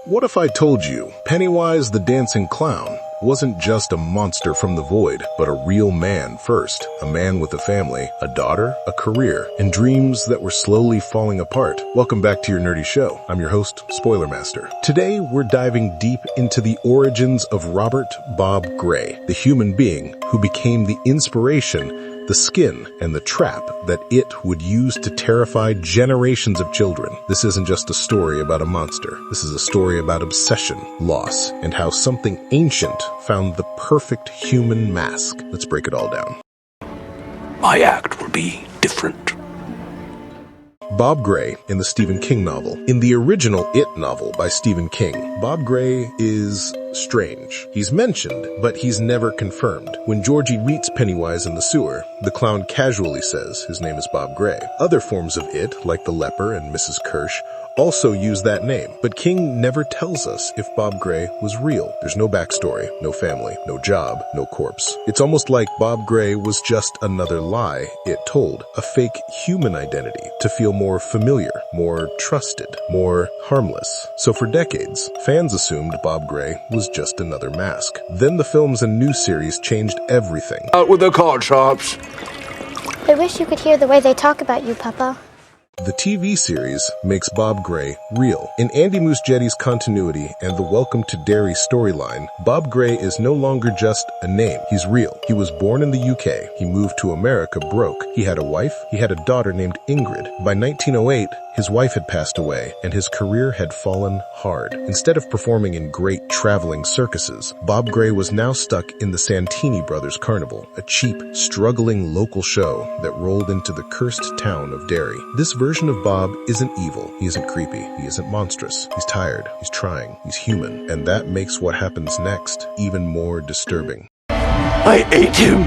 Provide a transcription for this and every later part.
What if I told you Pennywise the Dancing Clown wasn't just a monster from the void, but a real man first? A man with a family, a daughter, a career, and dreams that were slowly falling apart. Welcome back to your nerdy show. I'm your host, Spoiler Master. Today, we're diving deep into the origins of Robert Bob Gray, the human being who became the inspiration, the skin, and the trap that it would use to terrify generations of children. This isn't just a story about a monster. This is a story about obsession, loss, and how something ancient found the perfect human mask. Let's break it all down. My act will be different. Bob Gray in the Stephen King novel. In the original It novel by Stephen King, Bob Gray is strange. He's mentioned, but he's never confirmed. When Georgie meets Pennywise in the sewer, the clown casually says his name is Bob Gray. Other forms of It, like the leper and Mrs. Kirsch, also use that name, but King never tells us if Bob Gray was real. There's no backstory, no family, no job, no corpse. It's almost like Bob Gray was just another lie It told, a fake human identity to feel more familiar, more trusted, more harmless. So for decades, fans assumed Bob Gray was just another mask. Then the films and new series changed everything. Out with the card sharps. I wish you could hear the way they talk about you, Papa. The TV series makes Bob Gray real. In Andy Muschietti's continuity and the Welcome to Derry storyline, Bob Gray is no longer just a name. He's real. He was born in the UK. He moved to America broke. He had a wife. He had a daughter named Ingrid. By 1908, his wife had passed away, and his career had fallen hard. Instead of performing in great traveling circuses, Bob Gray was now stuck in the Santini Brothers Carnival, a cheap, struggling local show that rolled into the cursed town of Derry. This version of Bob isn't evil. He isn't creepy. He isn't monstrous. He's tired. He's trying. He's human. And that makes what happens next even more disturbing. I ate him.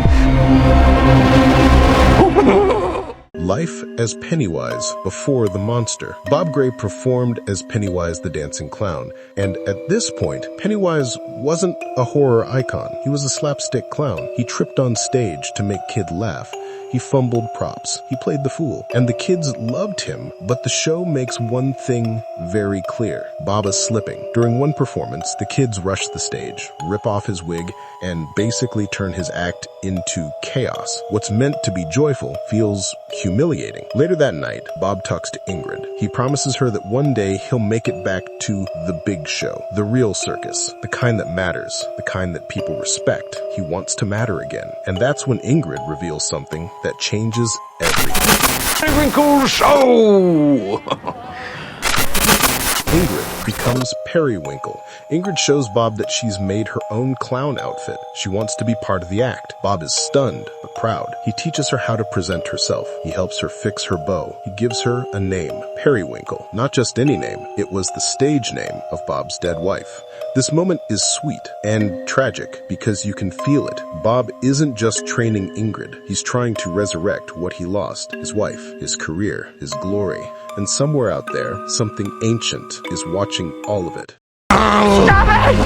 Life as Pennywise before the monster. Bob Gray performed as Pennywise the Dancing Clown, and at this point, Pennywise wasn't a horror icon. He was a slapstick clown. He tripped on stage to make kids laugh. He fumbled props. He played the fool. And the kids loved him, but the show makes one thing very clear. Bob is slipping. During one performance, the kids rush the stage, rip off his wig, and basically turn his act into chaos. What's meant to be joyful feels humiliating. Later that night, Bob talks to Ingrid. He promises her that one day he'll make it back to the big show, the real circus, the kind that matters, the kind that people respect. He wants to matter again. And that's when Ingrid reveals something that changes everything. Periwinkle show! Ingrid becomes Periwinkle. Ingrid shows Bob that she's made her own clown outfit. She wants to be part of the act. Bob is stunned, but proud. He teaches her how to present herself. He helps her fix her bow. He gives her a name, Periwinkle. Not just any name. It was the stage name of Bob's dead wife. This moment is sweet and tragic because you can feel it. Bob isn't just training Ingrid. He's trying to resurrect what he lost, his wife, his career, his glory. And somewhere out there, something ancient is watching all of it. Stop it!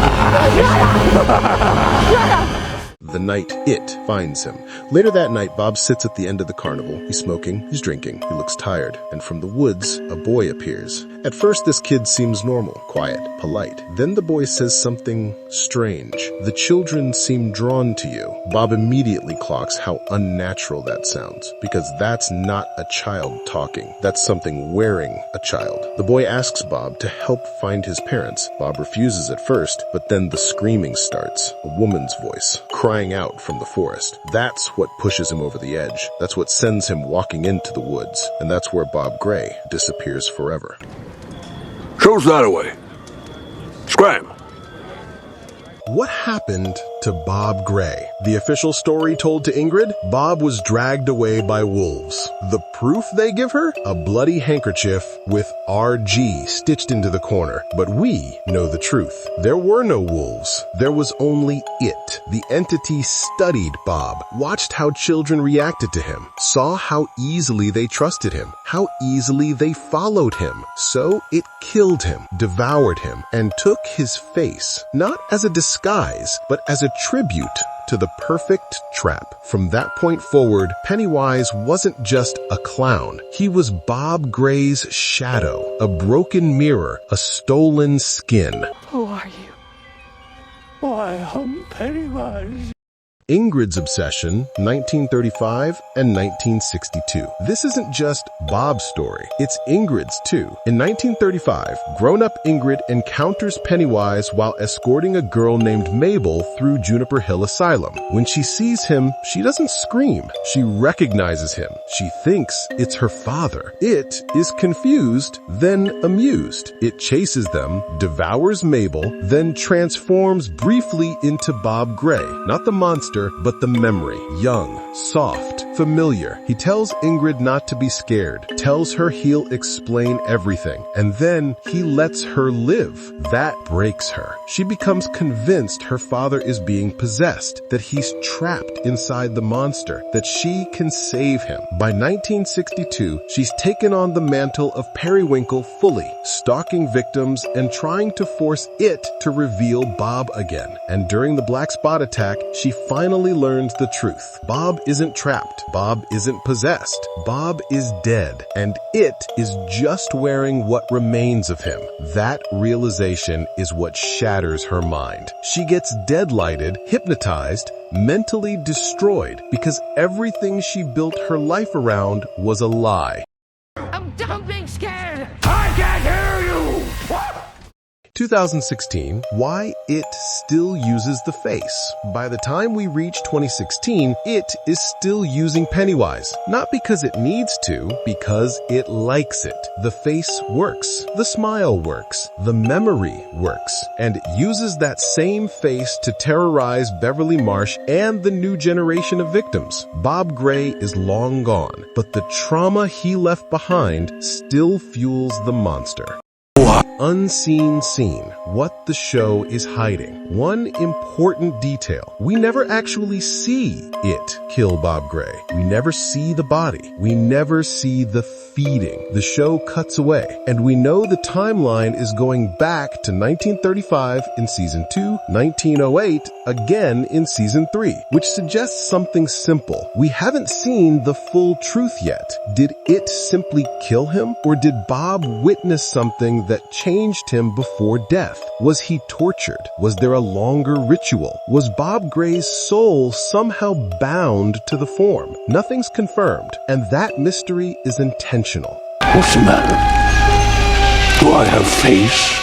Shut up! The night It finds him. Later that night, Bob sits at the end of the carnival. He's smoking, he's drinking, he looks tired. And from the woods, a boy appears. At first, this kid seems normal, quiet, polite. Then the boy says something strange. The children seem drawn to you. Bob immediately clocks how unnatural that sounds, because that's not a child talking. That's something wearing a child. The boy asks Bob to help find his parents. Bob refuses at first, but then the screaming starts. A woman's voice, crying out from the forest. That's what pushes him over the edge. That's what sends him walking into the woods. And that's where Bob Gray disappears forever. Show's that away. Scram. What happened to Bob Gray? The official story told to Ingrid? Bob was dragged away by wolves. The proof they give her? A bloody handkerchief with RG stitched into the corner. But we know the truth. There were no wolves. There was only It. The entity studied Bob, watched how children reacted to him, saw how easily they trusted him, how easily they followed him. So it killed him, devoured him, and took his face, not as a disguise, but as a tribute to the perfect trap. From that point forward, Pennywise wasn't just a clown. He was Bob Gray's shadow, a broken mirror, a stolen skin. Who are you? Why, I'm Pennywise. Ingrid's Obsession, 1935 and 1962. This isn't just Bob's story, it's Ingrid's too. In 1935, grown-up Ingrid encounters Pennywise while escorting a girl named Mabel through Juniper Hill Asylum. When she sees him, she doesn't scream. She recognizes him. She thinks it's her father. It is confused, then amused. It chases them, devours Mabel, then transforms briefly into Bob Gray, not the monster, but the memory. Young, soft, familiar. He tells Ingrid not to be scared, tells her he'll explain everything, and then he lets her live. That breaks her. She becomes convinced her father is being possessed, that he's trapped inside the monster, that she can save him. By 1962, she's taken on the mantle of Periwinkle fully, stalking victims and trying to force it to reveal Bob again. And during the black spot attack, she finally learns the truth. Bob isn't trapped. Bob isn't possessed. Bob is dead, and it is just wearing what remains of him. That realization is what shatters her mind. She gets deadlighted, hypnotized, mentally destroyed, because everything she built her life around was a lie. I'm done being scared. I can't hear you. What? 2016, why it still uses the face. By the time we reach 2016, it is still using Pennywise. Not because it needs to, because it likes it. The face works. The smile works. The memory works. And it uses that same face to terrorize Beverly Marsh and the new generation of victims. Bob Gray is long gone, but the trauma he left behind still fuels the monster. Unseen scene, what the show is hiding. One important detail. We never actually see it kill Bob Gray. We never see the body. We never see the feeding. The show cuts away, and we know the timeline is going back to 1935 in season 2, 1908 again in season 3, which suggests something simple. We haven't seen the full truth yet. Did it simply kill him, or did Bob witness something that changed him before death? Was he tortured? Was there a longer ritual? Was Bob Gray's soul somehow bound to the form? Nothing's confirmed, and that mystery is intentional. What's the matter? Do I have face?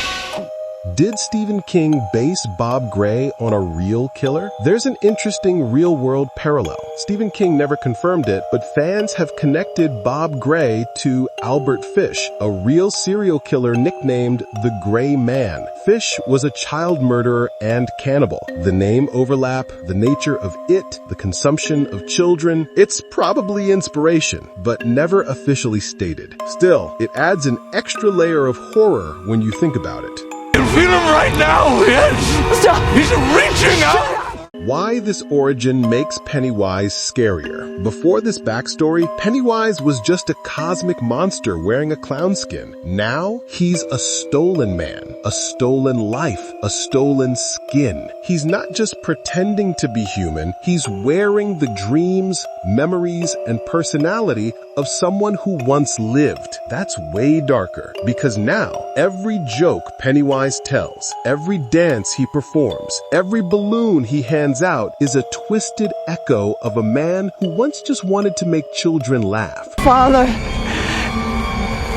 Did Stephen King base Bob Gray on a real killer? There's an interesting real-world parallel. Stephen King never confirmed it, but fans have connected Bob Gray to Albert Fish, a real serial killer nicknamed the Gray Man. Fish was a child murderer and cannibal. The name overlap, the nature of it, the consumption of children. It's probably inspiration, but never officially stated. Still, it adds an extra layer of horror when you think about it. You feel him right now, yes? Stop! He's reaching out! Why this origin makes Pennywise scarier. Before this backstory, Pennywise was just a cosmic monster wearing a clown skin. Now, he's a stolen man, a stolen life, a stolen skin. He's not just pretending to be human, he's wearing the dreams, memories, and personality of someone who once lived. That's way darker, because now, every joke Pennywise tells, every dance he performs, every balloon he hands out is a twisted echo of a man who once just wanted to make children laugh. Father,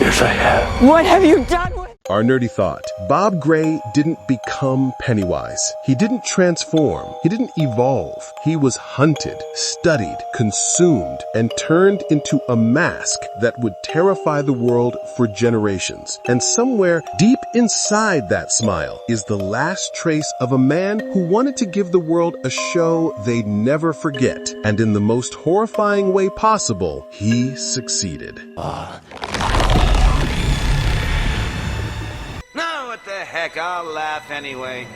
Yes, I have. what have you done with... Our nerdy thought. Bob Gray didn't become Pennywise. He didn't transform. He didn't evolve. He was hunted, studied, consumed, and turned into a mask that would terrify the world for generations. And somewhere deep inside that smile is the last trace of a man who wanted to give the world a show they'd never forget. And in the most horrifying way possible, he succeeded. What the heck, I'll laugh anyway.